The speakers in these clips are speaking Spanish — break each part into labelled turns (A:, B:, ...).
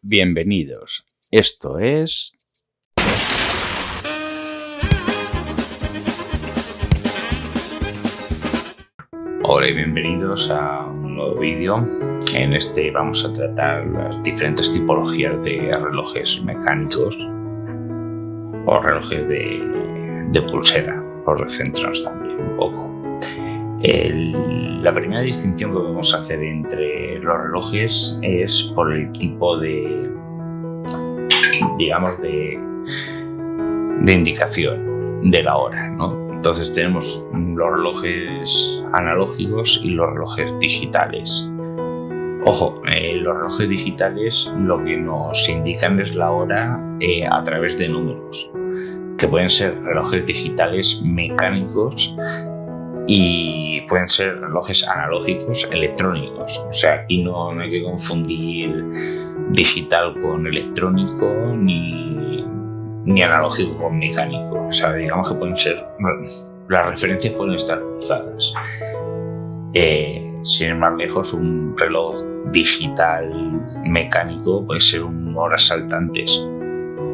A: Bienvenidos. Esto es... Hola y bienvenidos a un nuevo vídeo. En este vamos a tratar las diferentes tipologías de relojes mecánicos o relojes de pulsera, por centrarnos también un poco. La primera distinción que podemos hacer entre los relojes es por el tipo de indicación de la hora, ¿no? Entonces tenemos los relojes analógicos y los relojes digitales. Ojo, los relojes digitales lo que nos indican es la hora a través de números, que pueden ser relojes digitales mecánicos y pueden ser relojes analógicos electrónicos. O sea, aquí no hay que confundir digital con electrónico ni analógico con mecánico. O sea, digamos que pueden ser, las referencias pueden estar cruzadas. Sin ir más lejos, un reloj digital mecánico puede ser un horas saltantes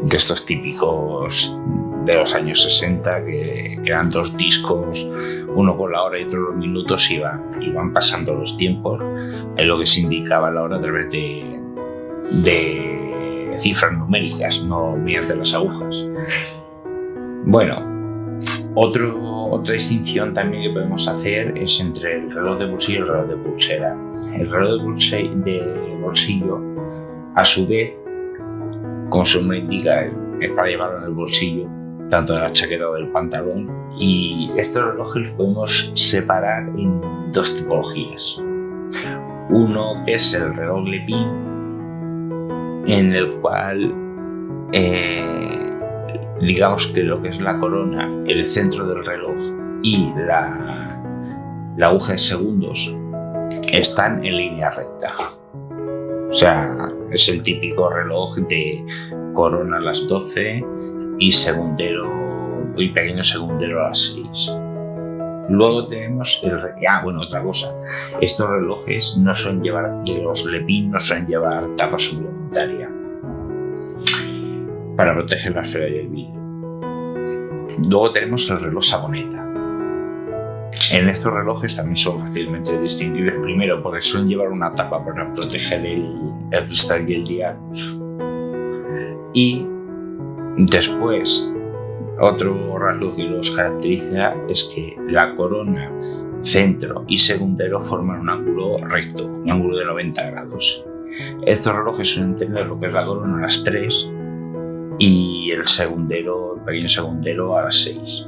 A: de estos típicos de los años 60 que eran dos discos, uno con la hora y otro los minutos, y van pasando los tiempos, es lo que se indicaba la hora a través de cifras numéricas, no mediante las agujas. Bueno, otra distinción también que podemos hacer es entre el reloj de bolsillo y el reloj de pulsera. El reloj de bolsillo, a su vez, como su nombre indica, es para llevarlo en el bolsillo, tanto de la chaqueta o del pantalón, y estos relojes los podemos separar en dos tipologías. Uno que es el reloj Lepin, en el cual digamos que lo que es la corona, el centro del reloj y la aguja de segundos están en línea recta. O sea, es el típico reloj de corona a las 12 y pequeño segundero a las 6. Luego tenemos otra cosa. Estos relojes no suelen llevar, los Lepin no suelen llevar tapa suplementaria para proteger la esfera y el vidrio. Luego tenemos el reloj sagoneta. En estos relojes también son fácilmente distinguibles, primero porque suelen llevar una tapa para proteger el cristal y el dial, y después otro rasgo que los caracteriza es que la corona, centro y segundero forman un ángulo recto, un ángulo de 90 grados. Estos relojes suelen tener lo que es la corona a las 3 y el pequeño segundero a las 6.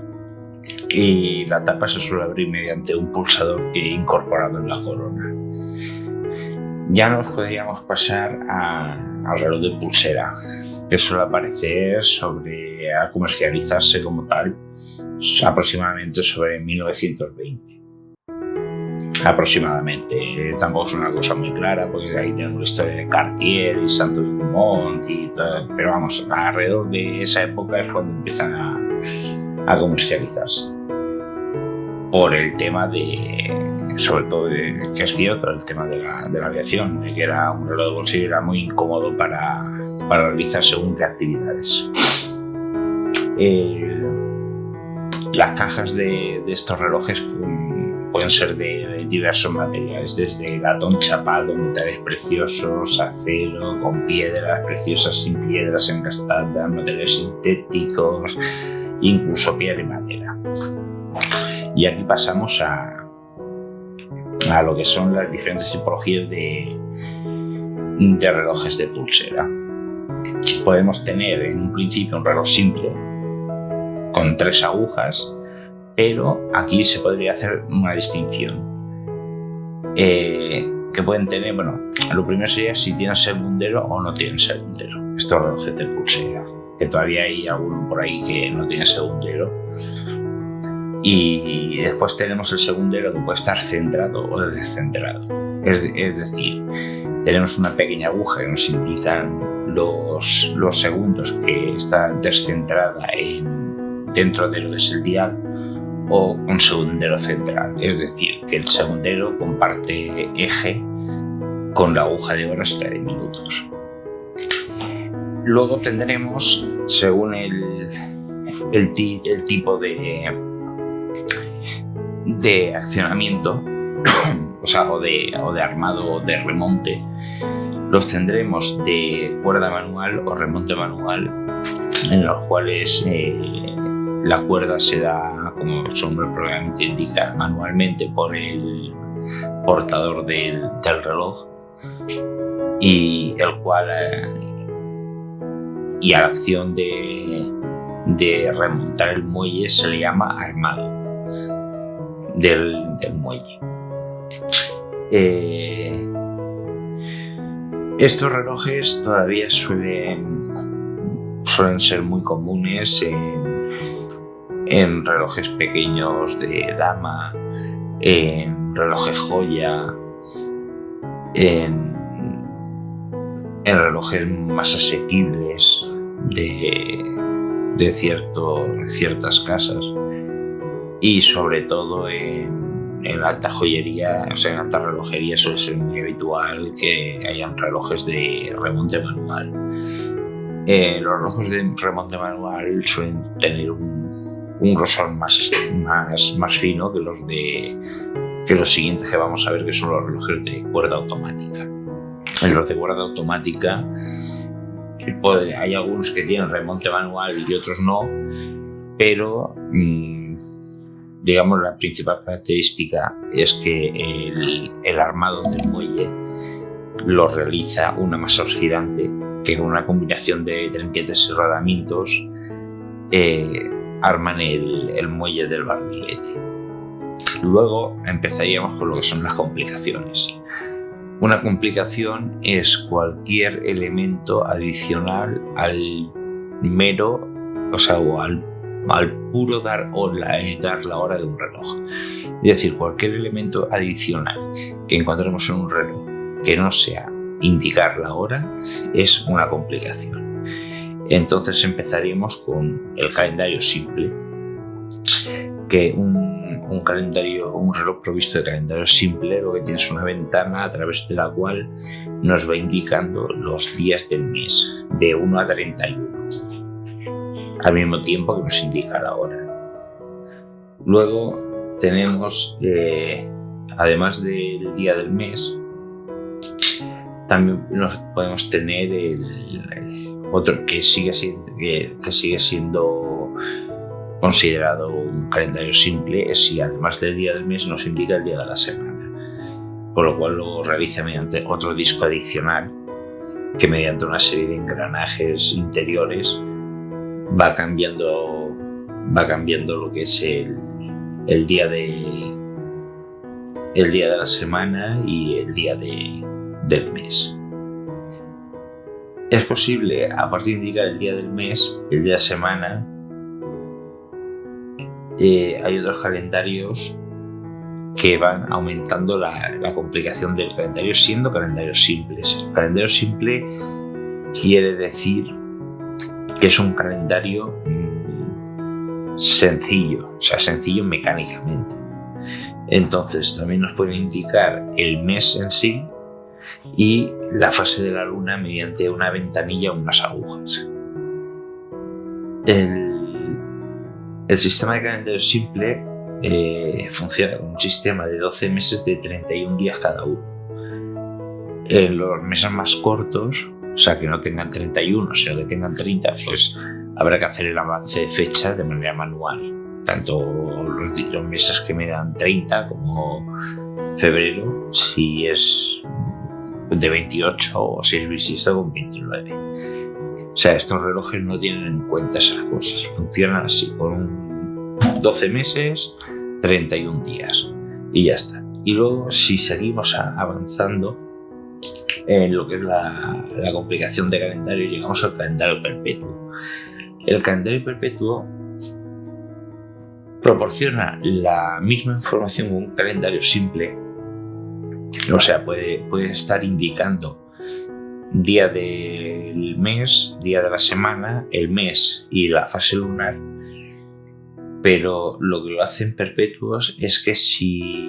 A: Y la tapa se suele abrir mediante un pulsador que he incorporado en la corona. Ya nos podríamos pasar al reloj de pulsera, que suele aparecer a comercializarse como tal aproximadamente sobre 1920. Aproximadamente. Tampoco es una cosa muy clara, porque ahí tenemos la historia de Cartier y Santos Dumont y todo, pero vamos, alrededor de esa época es cuando empiezan a comercializarse. Por el tema sobre todo que es cierto, el tema de la aviación, de que era un reloj de bolsillo, era muy incómodo para realizar según qué actividades. Las cajas de estos relojes pueden ser de diversos materiales, desde latón chapado, metales preciosos, acero, con piedras preciosas, sin piedras, encastadas, materiales sintéticos, incluso piedra y madera. Y aquí pasamos a lo que son las diferentes tipologías de relojes de pulsera. Podemos tener en un principio un reloj simple con 3 agujas, pero aquí se podría hacer una distinción que pueden tener. Bueno, lo primero sería si tienen segundero o no tienen segundero estos relojes de pulsera, que todavía hay alguno por ahí que no tiene segundero. Y después tenemos el segundero, que puede estar centrado o descentrado. Es decir, tenemos una pequeña aguja que nos indican los segundos que está descentrada dentro de lo que es el dial, o un segundero central. Es decir, que el segundero comparte eje con la aguja de horas y la de minutos. Luego tendremos, según el tipo de accionamiento, o de armado o de remonte, los tendremos de cuerda manual o remonte manual, en los cuales la cuerda se da, como el nombre probablemente indica, manualmente por el portador del reloj, y el cual y a la acción de remontar el muelle se le llama armado del muelle. Estos relojes todavía suelen ser muy comunes en relojes pequeños de dama, en relojes joya, en relojes más asequibles de ciertas casas, y sobre todo en la alta joyería, o sea, en alta relojería suele ser muy habitual que hayan relojes de remonte manual. Los relojes de remonte manual suelen tener un grosor más fino que los siguientes que vamos a ver, que son los relojes de cuerda automática. En los de cuerda automática hay algunos que tienen remonte manual y otros no, pero digamos la principal característica es que el armado del muelle lo realiza una masa oscilante, que con una combinación de trinquetes y rodamientos arman el muelle del barrilete. Luego empezaríamos con lo que son las complicaciones. Una complicación es cualquier elemento adicional al mero, o al puro dar la hora de un reloj. Es decir, cualquier elemento adicional que encontremos en un reloj que no sea indicar la hora es una complicación. Entonces empezaríamos con el calendario simple, que un reloj provisto de calendario simple lo que tiene es una ventana a través de la cual nos va indicando los días del mes, de 1 a 31, al mismo tiempo que nos indica la hora. Luego tenemos, además del día del mes, también podemos tener el otro que sigue siendo considerado un calendario simple, es si además del día del mes nos indica el día de la semana, por lo cual lo realiza mediante otro disco adicional que, mediante una serie de engranajes interiores, va cambiando lo que es el día de la semana y el día del mes. Es posible, aparte de indicar el día del mes, el día de la semana, hay otros calendarios que van aumentando la complicación del calendario, siendo calendarios simples. El calendario simple quiere decir que es un calendario sencillo, o sea, sencillo mecánicamente. Entonces también nos pueden indicar el mes en sí y la fase de la luna mediante una ventanilla o unas agujas. El sistema de calendario simple funciona con un sistema de 12 meses de 31 días cada uno. En los meses más cortos, o sea, que no tengan 31, sino que tengan 30, pues habrá que hacer el avance de fecha de manera manual. Tanto los meses que me dan 30 como febrero, si es de 28, o si es bisiesto con 29. O sea, estos relojes no tienen en cuenta esas cosas. Funcionan así, con 12 meses, 31 días. Y ya está. Y luego, si seguimos avanzando en lo que es la complicación de calendario, llegamos al calendario perpetuo. El calendario perpetuo proporciona la misma información que un calendario simple. O sea, puede estar indicando día del mes, día de la semana, el mes y la fase lunar, pero lo que lo hacen perpetuos es que si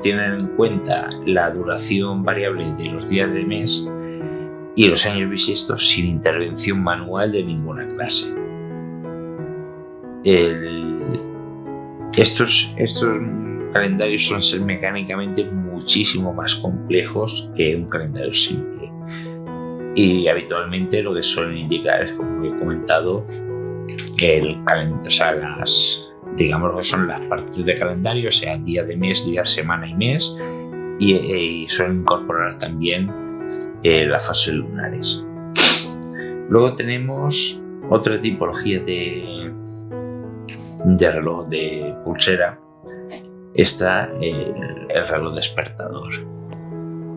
A: tienen en cuenta la duración variable de los días del mes, y los años bisiestos sin intervención manual de ninguna clase. Estos calendarios suelen ser mecánicamente muchísimo más complejos que un calendario simple, y habitualmente lo que suelen indicar es, como he comentado, digamos que son las partes de calendario, o sea, día de mes, día, semana y mes, y suelen incorporar también las fases lunares. Luego tenemos otra tipología de reloj de pulsera. Está el reloj despertador,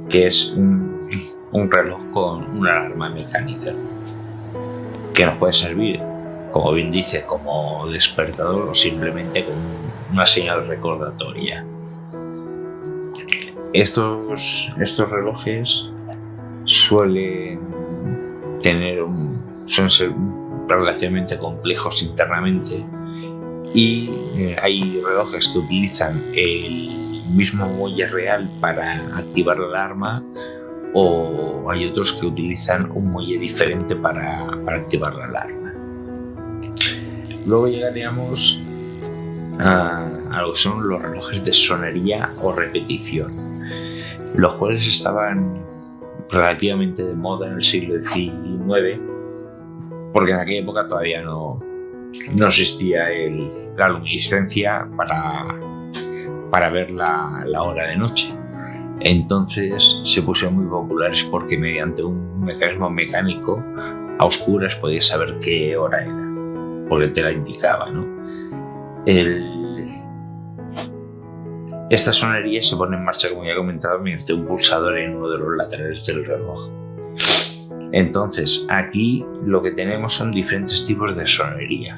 A: que es un reloj con una alarma mecánica que nos puede servir, como bien dice, como despertador o simplemente como una señal recordatoria. Estos relojes suelen ser relativamente complejos internamente, y hay relojes que utilizan el mismo muelle real para activar la alarma, o hay otros que utilizan un muelle diferente para activar la alarma. Luego llegaríamos a lo que son los relojes de sonería o repetición, los cuales estaban relativamente de moda en el siglo XIX, porque en aquella época todavía no existía la luminiscencia para ver la hora de noche. Entonces se pusieron muy populares porque mediante un mecanismo mecánico a oscuras podías saber qué hora era, porque te la indicaba, ¿no? Esta sonería se pone en marcha, como ya he comentado, mediante un pulsador en uno de los laterales del reloj. Entonces, aquí lo que tenemos son diferentes tipos de sonería,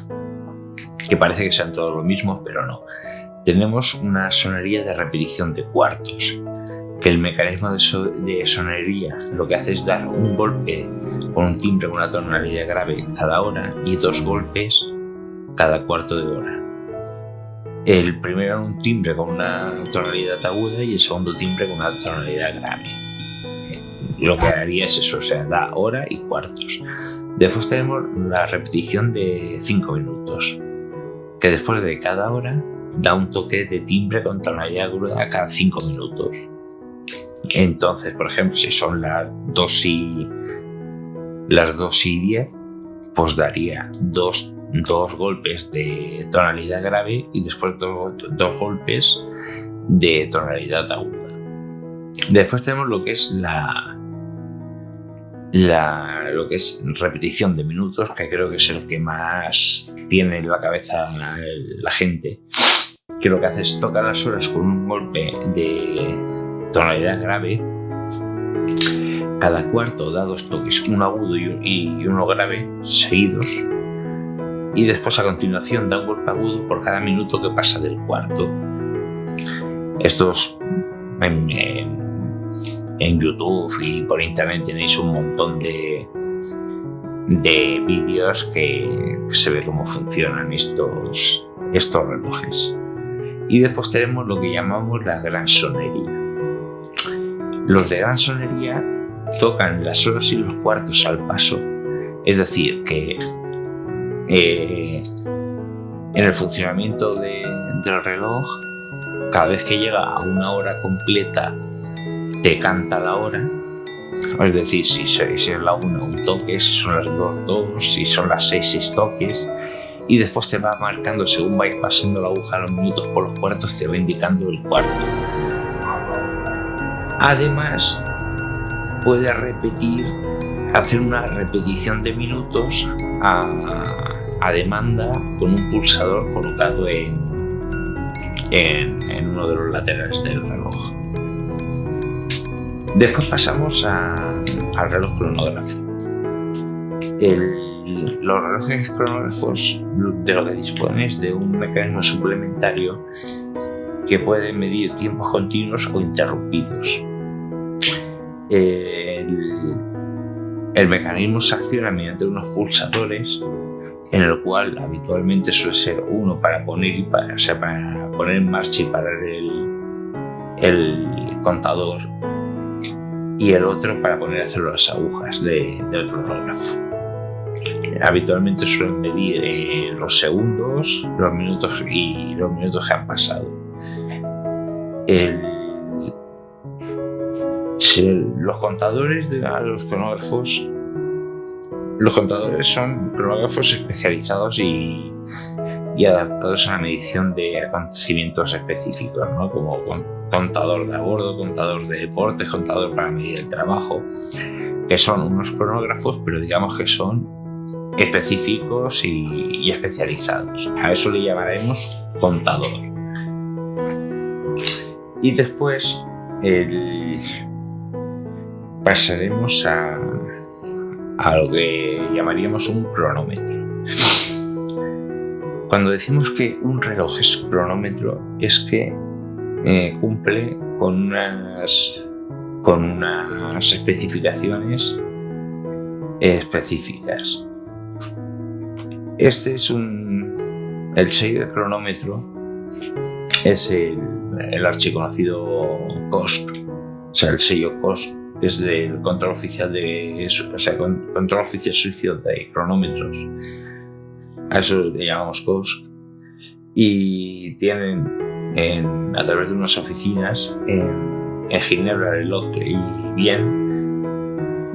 A: que parece que sean todos lo mismo, pero no. Tenemos una sonería de repetición de cuartos, que el mecanismo de sonería lo que hace es dar un golpe con un timbre con una tonalidad grave cada hora y 2 golpes cada cuarto de hora. El primero en un timbre con una tonalidad aguda y el segundo timbre con una tonalidad grave. Lo que haría es eso, o sea, da hora y cuartos. Después tenemos la repetición de 5 minutos, que después de cada hora da un toque de timbre con tonalidad aguda cada 5 minutos. Entonces, por ejemplo, si son las 2 y 10, pues daría dos golpes de tonalidad grave y después dos golpes de tonalidad aguda. Después tenemos lo que es lo que es repetición de minutos, que creo que es el que más tiene en la cabeza la gente, que lo que hace es tocar las horas con un golpe de tonalidad grave. Cada cuarto da 2 toques, uno agudo y uno grave seguidos, y después a continuación da un golpe agudo por cada minuto que pasa del cuarto. Estos en YouTube y por internet tenéis un montón de vídeos que se ve cómo funcionan estos relojes. Y después tenemos lo que llamamos la gran sonería. Los de gran sonería tocan las horas y los cuartos al paso, es decir, que en el funcionamiento del reloj, cada vez que llega a una hora completa te canta la hora, es decir, si es la 1 un toque, si son las 2, si son las 6 toques, y después te va marcando, según va pasando la aguja los minutos por los cuartos, te va indicando el cuarto. Además, puede hacer una repetición de minutos a demanda con un pulsador colocado en uno de los laterales del reloj. Después pasamos al reloj cronógrafo. Los relojes cronógrafos de lo que disponen es de un mecanismo suplementario que puede medir tiempos continuos o interrumpidos. El mecanismo se acciona mediante unos pulsadores, en el cual habitualmente suele ser uno para poner para poner en marcha y parar el contador, y el otro para poner a hacer las agujas del cronógrafo. Habitualmente suelen medir los segundos, los minutos y los minutos que han pasado. Los contadores de los cronógrafos, son cronógrafos especializados y adaptados a la medición de acontecimientos específicos, ¿no? Como contador de a bordo, contador de deportes, contador para medir el trabajo, que son unos cronógrafos, pero digamos que son específicos y especializados. A eso le llamaremos contador. Y después pasaremos a lo que llamaríamos un cronómetro. Cuando decimos que un reloj es cronómetro, es que cumple con unas especificaciones específicas. Este es el sello de cronómetro, es el archiconocido COSC, o sea, el sello COSC es del Control Oficial Control Oficial Suizo de Cronómetros. A eso le llamamos COSC, y tienen a través de unas oficinas en Ginebra, Le Locle y Vienne,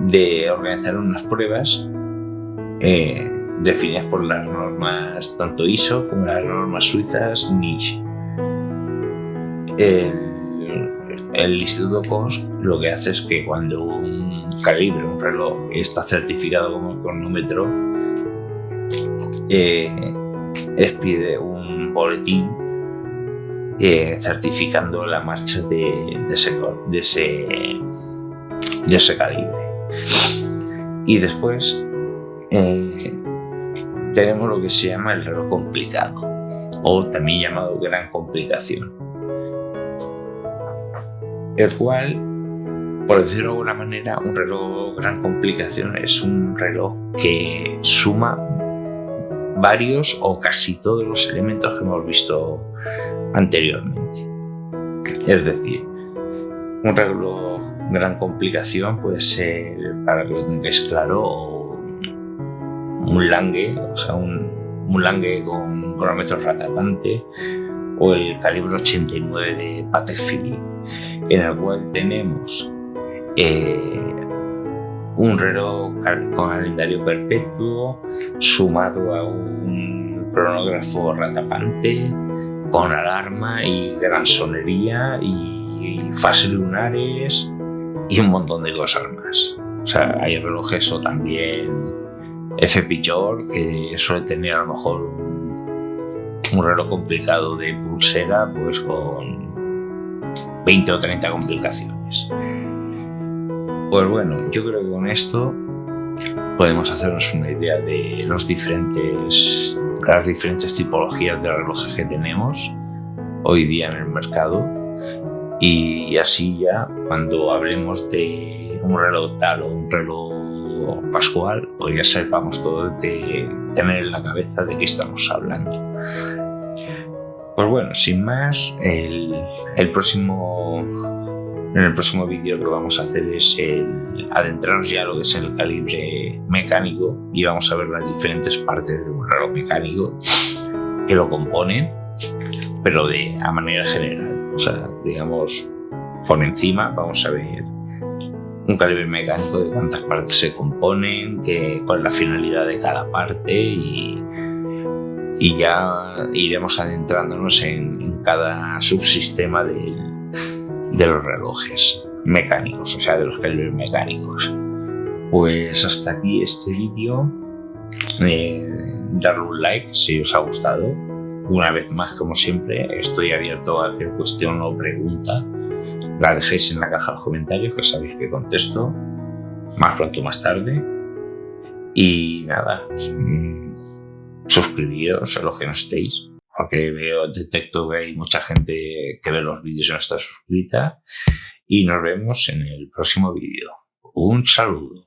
A: de organizar unas pruebas definidas por las normas tanto ISO como las normas suizas NIST. El Instituto COSC lo que hace es que cuando un calibre, un reloj, está certificado como cronómetro, expide un boletín certificando la marcha de ese calibre. Y después tenemos lo que se llama el reloj complicado, o también llamado gran complicación, el cual, por decirlo de alguna manera, un reloj gran complicación es un reloj que suma varios o casi todos los elementos que hemos visto anteriormente. Es decir, un reloj gran complicación puede ser, para que lo tengáis claro, un Lange, o sea, un Lange con cronómetro Ratapante, o el calibre 89 de Patek Philippe, en el cual tenemos un reloj con calendario perpetuo sumado a un cronógrafo Ratapante con alarma y gran sonería y fases lunares y un montón de cosas más. O sea, hay relojes o también F-Pijor, que suele tener a lo mejor un reloj complicado de pulsera, pues con 20 o 30 complicaciones. Pues bueno, yo creo que con esto podemos hacernos una idea de las diferentes tipologías de relojes que tenemos hoy día en el mercado, y así ya cuando hablemos de un reloj tal o un reloj pascual, pues ya sepamos todo, de tener en la cabeza de qué estamos hablando. Pues bueno, sin más, en el próximo vídeo lo que vamos a hacer es adentrarnos ya a lo que es el calibre mecánico, y vamos a ver las diferentes partes de un reloj mecánico que lo componen, pero a manera general. O sea, digamos, por encima vamos a ver un calibre mecánico de cuántas partes se componen, cuál es la finalidad de cada parte, y ya iremos adentrándonos en cada subsistema de los relojes mecánicos, o sea, de los calibres mecánicos. Pues hasta aquí este vídeo. Darle un like si os ha gustado. Una vez más, como siempre, estoy abierto a cualquier cuestión o pregunta. La dejéis en la caja de los comentarios, que sabéis que contesto más pronto o más tarde. Y nada, suscribiros a los que no estéis, porque detecto que hay mucha gente que ve los vídeos y no está suscrita. Y nos vemos en el próximo vídeo. Un saludo.